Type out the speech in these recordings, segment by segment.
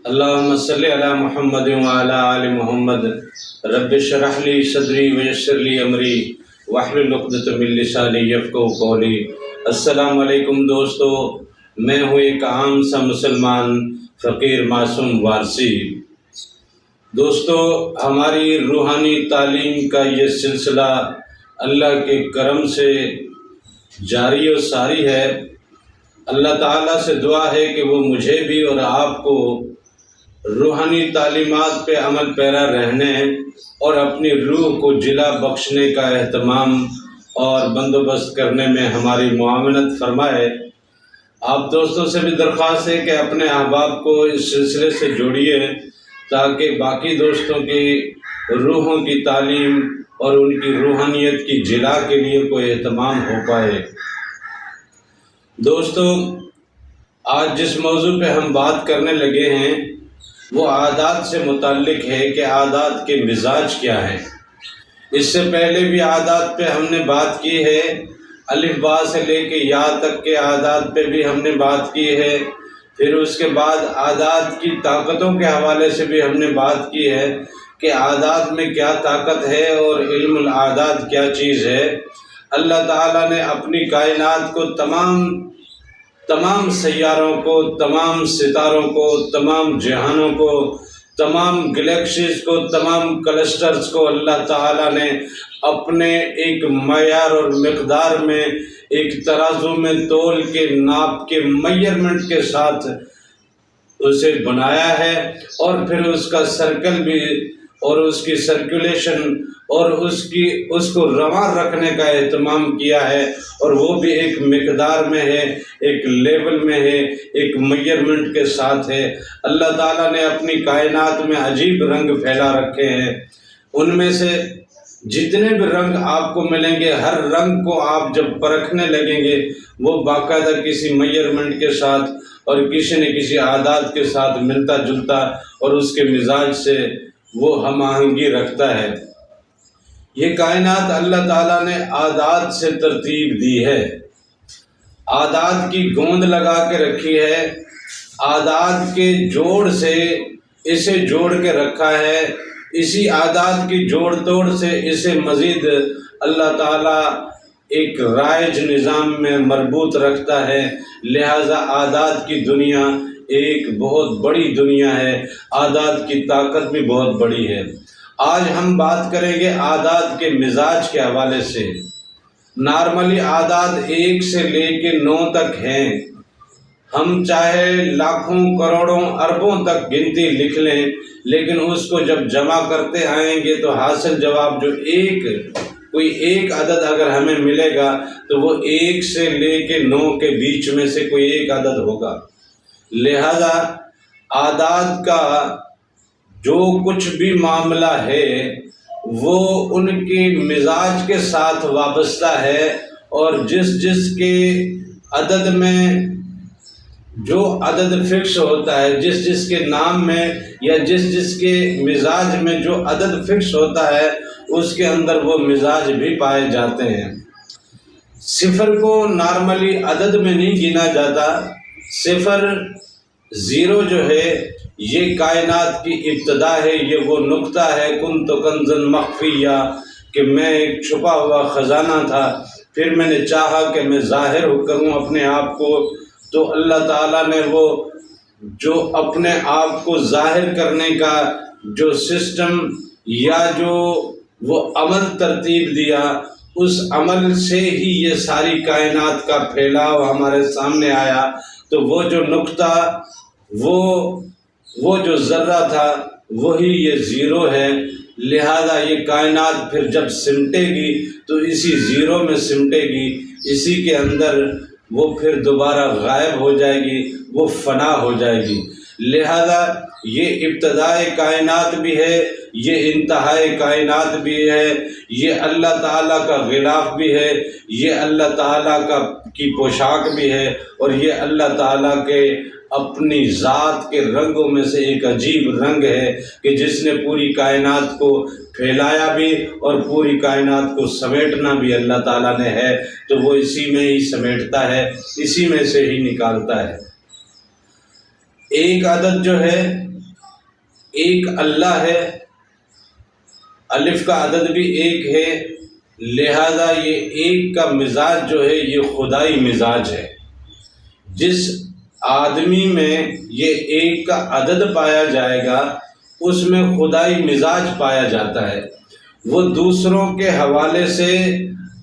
اللهم صل على محمد وعلى آل محمد رب اشرح لي صدري ويسر لي امری واحلل عقدۃ من لسانی یفقهوا قولی۔ السلام علیکم دوستو، میں ہوں ایک عام سا مسلمان فقیر معصوم وارثی۔ دوستو، ہماری روحانی تعلیم کا یہ سلسلہ اللہ کے کرم سے جاری و ساری ہے۔ اللہ تعالیٰ سے دعا ہے کہ وہ مجھے بھی اور آپ کو روحانی تعلیمات پہ عمل پیرا رہنے اور اپنی روح کو جلا بخشنے کا اہتمام اور بندوبست کرنے میں ہماری معاونت فرمائے۔ آپ دوستوں سے بھی درخواست ہے کہ اپنے احباب کو اس سلسلے سے جوڑیے تاکہ باقی دوستوں کی روحوں کی تعلیم اور ان کی روحانیت کی جلا کے لیے کوئی اہتمام ہو پائے۔ دوستو، آج جس موضوع پہ ہم بات کرنے لگے ہیں وہ عادات سے متعلق ہے کہ عادات کے مزاج کیا ہیں۔ اس سے پہلے بھی عادات پہ ہم نے بات کی ہے، الف با سے لے کے یا تک کے عادات پہ بھی ہم نے بات کی ہے۔ پھر اس کے بعد عادات کی طاقتوں کے حوالے سے بھی ہم نے بات کی ہے کہ عادات میں کیا طاقت ہے اور علم العادات کیا چیز ہے۔ اللہ تعالیٰ نے اپنی کائنات کو تمام سیاروں کو، تمام ستاروں کو، تمام جہانوں کو، تمام گلیکسیز کو، تمام کلسٹرز کو اللہ تعالیٰ نے اپنے ایک معیار اور مقدار میں، ایک ترازو میں تول کے ناپ کے میجرمنٹ کے ساتھ اسے بنایا ہے، اور پھر اس کا سرکل بھی اور اس کی سرکولیشن اور اس کو رواں رکھنے کا اہتمام کیا ہے، اور وہ بھی ایک مقدار میں ہے، ایک لیول میں ہے، ایک میجرمنٹ کے ساتھ ہے۔ اللہ تعالیٰ نے اپنی کائنات میں عجیب رنگ پھیلا رکھے ہیں۔ ان میں سے جتنے بھی رنگ آپ کو ملیں گے، ہر رنگ کو آپ جب پرکھنے لگیں گے وہ باقاعدہ کسی میجرمنٹ کے ساتھ اور کسی نہ کسی عادات کے ساتھ ملتا جلتا اور اس کے مزاج سے وہ ہم آہنگی رکھتا ہے۔ یہ کائنات اللہ تعالیٰ نے عادات سے ترتیب دی ہے، عادات کی گوند لگا کے رکھی ہے، عادات کے جوڑ سے اسے جوڑ کے رکھا ہے، اسی عادات کی جوڑ توڑ سے اسے مزید اللہ تعالیٰ ایک رائج نظام میں مربوط رکھتا ہے۔ لہٰذا عادات کی دنیا ایک بہت بڑی دنیا ہے، عادات کی طاقت بھی بہت بڑی ہے۔ آج ہم بات کریں گے عادات کے مزاج کے حوالے سے۔ نارملی عادات 1 سے لے کے 9 تک ہیں، ہم چاہے لاکھوں کروڑوں اربوں تک گنتی لکھ لیں، لیکن اس کو جب جمع کرتے آئیں گے تو حاصل جواب جو کوئی ایک عدد اگر ہمیں ملے گا تو وہ 1 سے لے کے 9 کے بیچ میں سے کوئی ایک عدد ہوگا۔ لہذا عادات کا جو کچھ بھی معاملہ ہے وہ ان کے مزاج کے ساتھ وابستہ ہے، اور جس کے عدد میں جو عدد فکس ہوتا ہے، جس کے نام میں یا جس کے مزاج میں جو عدد فکس ہوتا ہے اس کے اندر وہ مزاج بھی پائے جاتے ہیں۔ صفر کو نارملی عدد میں نہیں گنا جاتا، 0 جو ہے یہ کائنات کی ابتدا ہے، یہ وہ نقطہ ہے کنت کنزا مخفیہ کہ میں ایک چھپا ہوا خزانہ تھا، پھر میں نے چاہا کہ میں ظاہر کروں اپنے آپ کو، تو اللہ تعالیٰ نے وہ جو اپنے آپ کو ظاہر کرنے کا جو سسٹم یا جو وہ عمل ترتیب دیا، اس عمل سے ہی یہ ساری کائنات کا پھیلاؤ ہمارے سامنے آیا۔ تو وہ جو نقطہ، وہ جو ذرہ تھا وہی یہ 0 ہے۔ لہذا یہ کائنات پھر جب سمٹے گی تو اسی 0 میں سمٹے گی، اسی کے اندر وہ پھر دوبارہ غائب ہو جائے گی، وہ فنا ہو جائے گی۔ لہذا یہ ابتدائے کائنات بھی ہے، یہ انتہائے کائنات بھی ہے، یہ اللہ تعالیٰ کا غلاف بھی ہے، یہ اللہ تعالیٰ کی پوشاک بھی ہے، اور یہ اللہ تعالیٰ کے اپنی ذات کے رنگوں میں سے ایک عجیب رنگ ہے کہ جس نے پوری کائنات کو پھیلایا بھی اور پوری کائنات کو سمیٹنا بھی اللہ تعالیٰ نے ہے، تو وہ اسی میں ہی سمیٹتا ہے، اسی میں سے ہی نکالتا ہے۔ ایک عدد جو ہے ایک اللہ ہے، الف کا عدد بھی ایک ہے، لہذا یہ ایک کا مزاج جو ہے یہ خدائی مزاج ہے۔ جس آدمی میں یہ ایک کا عدد پایا جائے گا اس میں خدائی مزاج پایا جاتا ہے۔ وہ دوسروں کے حوالے سے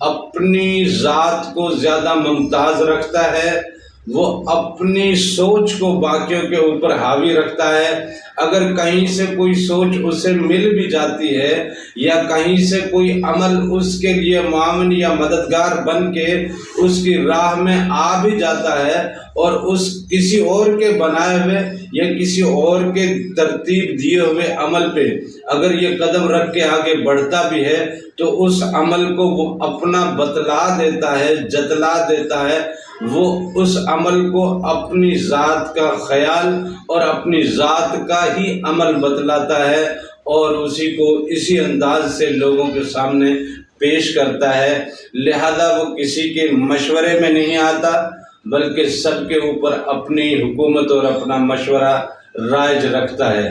اپنی ذات کو زیادہ ممتاز رکھتا ہے، وہ اپنی سوچ کو باقیوں کے اوپر حاوی رکھتا ہے۔ اگر کہیں سے کوئی سوچ اسے مل بھی جاتی ہے یا کہیں سے کوئی عمل اس کے لیے معاون یا مددگار بن کے اس کی راہ میں آ بھی جاتا ہے اور اس کسی اور کے بنائے ہوئے یا کسی اور کے ترتیب دیے ہوئے عمل پہ اگر یہ قدم رکھ کے آگے بڑھتا بھی ہے تو اس عمل کو وہ اپنا بتلا دیتا ہے، جتلا دیتا ہے۔ وہ اس عمل کو اپنی ذات کا خیال اور اپنی ذات کا ہی عمل بتلاتا ہے اور اسی کو اسی انداز سے لوگوں کے سامنے پیش کرتا ہے۔ لہذا وہ کسی کے مشورے میں نہیں آتا بلکہ سب کے اوپر اپنی حکومت اور اپنا مشورہ رائج رکھتا ہے۔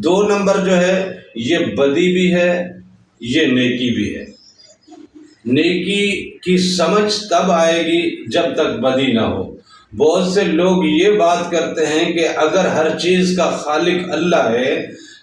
2 نمبر جو ہے یہ بدی بھی ہے، یہ نیکی بھی ہے۔ نیکی کی سمجھ تب آئے گی جب تک بدی نہ ہو۔ بہت سے لوگ یہ بات کرتے ہیں کہ اگر ہر چیز کا خالق اللہ ہے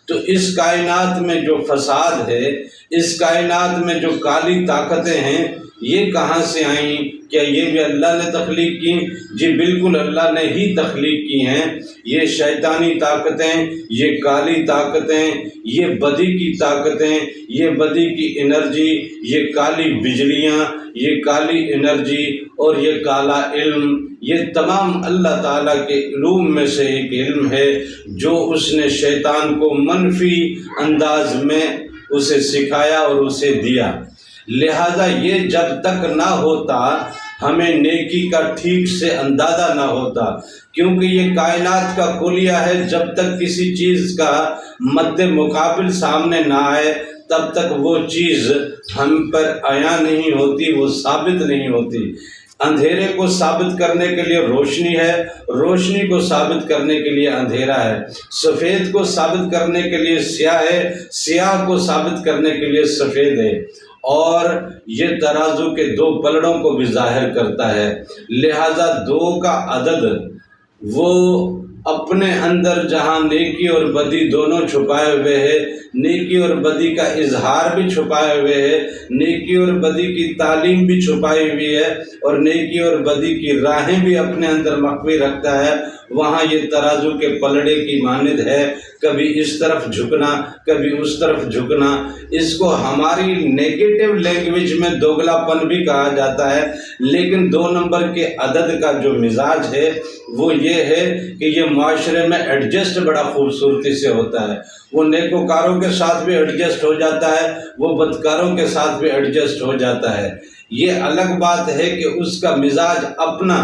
تو اس کائنات میں جو فساد ہے، اس کائنات میں جو کالی طاقتیں ہیں یہ کہاں سے آئیں؟ کیا یہ بھی اللہ نے تخلیق کی؟ جی بالکل اللہ نے ہی تخلیق کی ہیں۔ یہ شیطانی طاقتیں، یہ کالی طاقتیں، یہ بدی کی طاقتیں، یہ بدی کی انرجی، یہ کالی بجلیاں، یہ کالی انرجی اور یہ کالا علم، یہ تمام اللہ تعالیٰ کے علوم میں سے ایک علم ہے جو اس نے شیطان کو منفی انداز میں اسے سکھایا اور اسے دیا۔ لہذا یہ جب تک نہ ہوتا ہمیں نیکی کا ٹھیک سے اندازہ نہ ہوتا، کیونکہ یہ کائنات کا کلیہ ہے۔ جب تک کسی چیز کا مد مقابل سامنے نہ آئے تب تک وہ چیز ہم پر عیاں نہیں ہوتی، وہ ثابت نہیں ہوتی۔ اندھیرے کو ثابت کرنے کے لیے روشنی ہے، روشنی کو ثابت کرنے کے لیے اندھیرا ہے، سفید کو ثابت کرنے کے لیے سیاہ ہے، سیاہ کو ثابت کرنے کے لیے سفید ہے، اور یہ ترازو کے 2 پلڑوں کو بھی ظاہر کرتا ہے۔ لہذا 2 کا عدد وہ اپنے اندر جہاں نیکی اور بدی دونوں چھپائے ہوئے ہے، نیکی اور بدی کا اظہار بھی چھپائے ہوئے ہے، نیکی اور بدی کی تعلیم بھی چھپائی ہوئی ہے اور نیکی اور بدی کی راہیں بھی اپنے اندر مخفی رکھتا ہے، وہاں یہ ترازو کے پلڑے کی مانند ہے، کبھی اس طرف جھکنا کبھی اس طرف جھکنا۔ اس کو ہماری نیگیٹو لینگویج میں دوگلا پن بھی کہا جاتا ہے، لیکن 2 نمبر کے عدد کا جو مزاج ہے وہ یہ ہے کہ یہ معاشرے میں ایڈجسٹ بڑا خوبصورتی سے ہوتا ہے۔ وہ نیکوکاروں کے ساتھ بھی ایڈجسٹ ہو جاتا ہے، وہ بدکاروں کے ساتھ بھی ایڈجسٹ ہو جاتا ہے۔ یہ الگ بات ہے کہ اس کا مزاج اپنا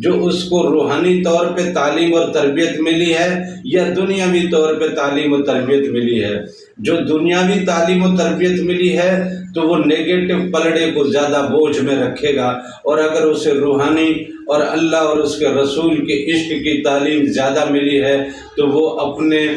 جو اس کو روحانی طور پہ تعلیم اور تربیت ملی ہے یا دنیاوی طور پہ تعلیم و تربیت ملی ہے۔ جو دنیاوی تعلیم و تربیت ملی ہے تو وہ نیگیٹو پلڑے کو زیادہ بوجھ میں رکھے گا، اور اگر اسے روحانی اور اللہ اور اس کے رسول کے عشق کی تعلیم زیادہ ملی ہے تو وہ اپنے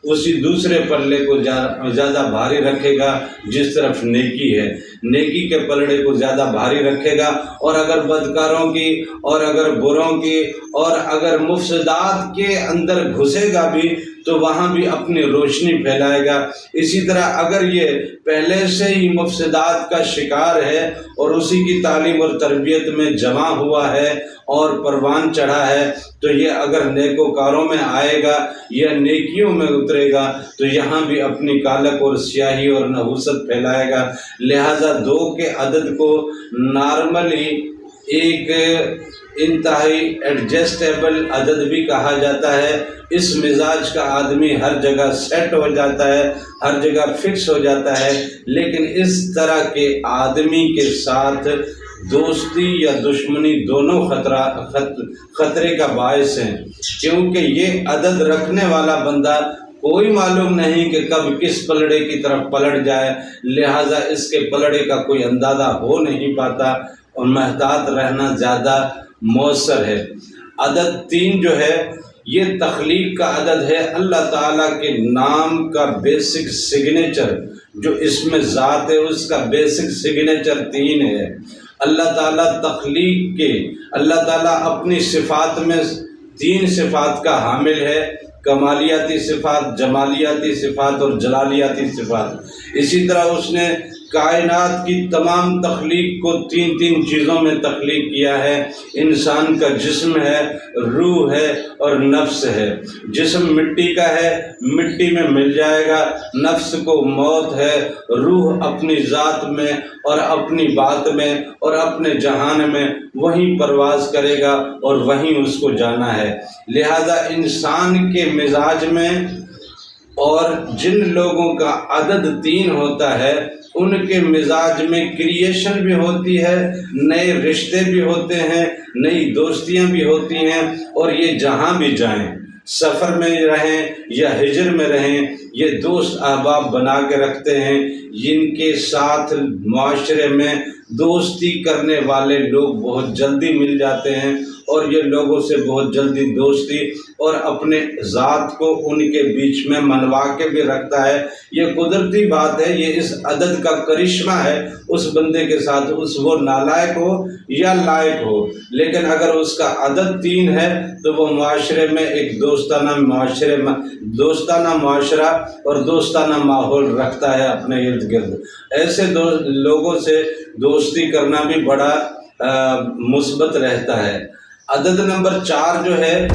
اسی دوسرے پلڑے کو زیادہ بھاری رکھے گا جس طرف نیکی ہے، نیکی کے پلڑے کو زیادہ بھاری رکھے گا، اور اگر بدکاروں کی اور اگر بروں کی اور اگر مفسدات کے اندر گھسے گا بھی تو وہاں بھی اپنی روشنی پھیلائے گا۔ اسی طرح اگر یہ پہلے سے ہی مفسدات کا شکار ہے اور اسی کی تعلیم اور تربیت میں جمع ہوا ہے اور پروان چڑھا ہے تو یہ اگر نیکوکاروں میں آئے گا یا نیکیوں میں اترے گا تو یہاں بھی اپنی کالک اور سیاہی اور نحوست پھیلائے گا۔ لہذا 2 کے عدد کو نارملی ایک انتہائی ایڈجسٹیبل عدد بھی کہا جاتا ہے۔ اس مزاج کا آدمی ہر جگہ سیٹ ہو جاتا ہے، ہر جگہ فکس ہو جاتا ہے، لیکن اس طرح کے آدمی کے ساتھ دوستی یا دشمنی دونوں خطرے کا باعث ہیں، کیونکہ یہ عدد رکھنے والا بندہ کوئی معلوم نہیں کہ کب کس پلڑے کی طرف پلٹ جائے، لہٰذا اس کے پلڑے کا کوئی اندازہ ہو نہیں پاتا اور محتاط رہنا زیادہ مؤثر ہے۔ عدد 3 جو ہے یہ تخلیق کا عدد ہے، اللہ تعالیٰ کے نام کا بیسک سگنیچر جو اس میں ذات ہے اس کا بیسک سگنیچر 3 ہے۔ اللہ تعالیٰ تخلیق کے، اللہ تعالیٰ اپنی صفات میں 3 صفات کا حامل ہے، کمالیاتی صفات، جمالیاتی صفات اور جلالیاتی صفات۔ اسی طرح اس نے کائنات کی تمام تخلیق کو 3 چیزوں میں تخلیق کیا ہے۔ انسان کا جسم ہے، روح ہے اور نفس ہے۔ جسم مٹی کا ہے، مٹی میں مل جائے گا، نفس کو موت ہے، روح اپنی ذات میں اور اپنی بات میں اور اپنے جہان میں وہیں پرواز کرے گا اور وہیں اس کو جانا ہے۔ لہذا انسان کے مزاج میں اور جن لوگوں کا عدد 3 ہوتا ہے ان کے مزاج میں کریشن بھی ہوتی ہے، نئے رشتے بھی ہوتے ہیں، نئی دوستیاں بھی ہوتی ہیں، اور یہ جہاں بھی جائیں، سفر میں رہیں یا ہجر میں رہیں، یہ دوست احباب بنا کے رکھتے ہیں۔ جن کے ساتھ معاشرے میں دوستی کرنے والے لوگ بہت جلدی مل جاتے ہیں اور یہ لوگوں سے بہت جلدی دوستی اور اپنے ذات کو ان کے بیچ میں منوا کے بھی رکھتا ہے۔ یہ قدرتی بات ہے، یہ اس عدد کا کرشمہ ہے اس بندے کے ساتھ، وہ نالائق ہو یا لائق ہو، لیکن اگر اس کا عدد 3 ہے تو وہ معاشرے میں ایک دوستانہ معاشرہ اور دوستانہ ماحول رکھتا ہے اپنے ارد گرد۔ ایسے لوگوں سے دوستی کرنا بھی بڑا مثبت رہتا ہے۔ عدد نمبر 4 جو ہے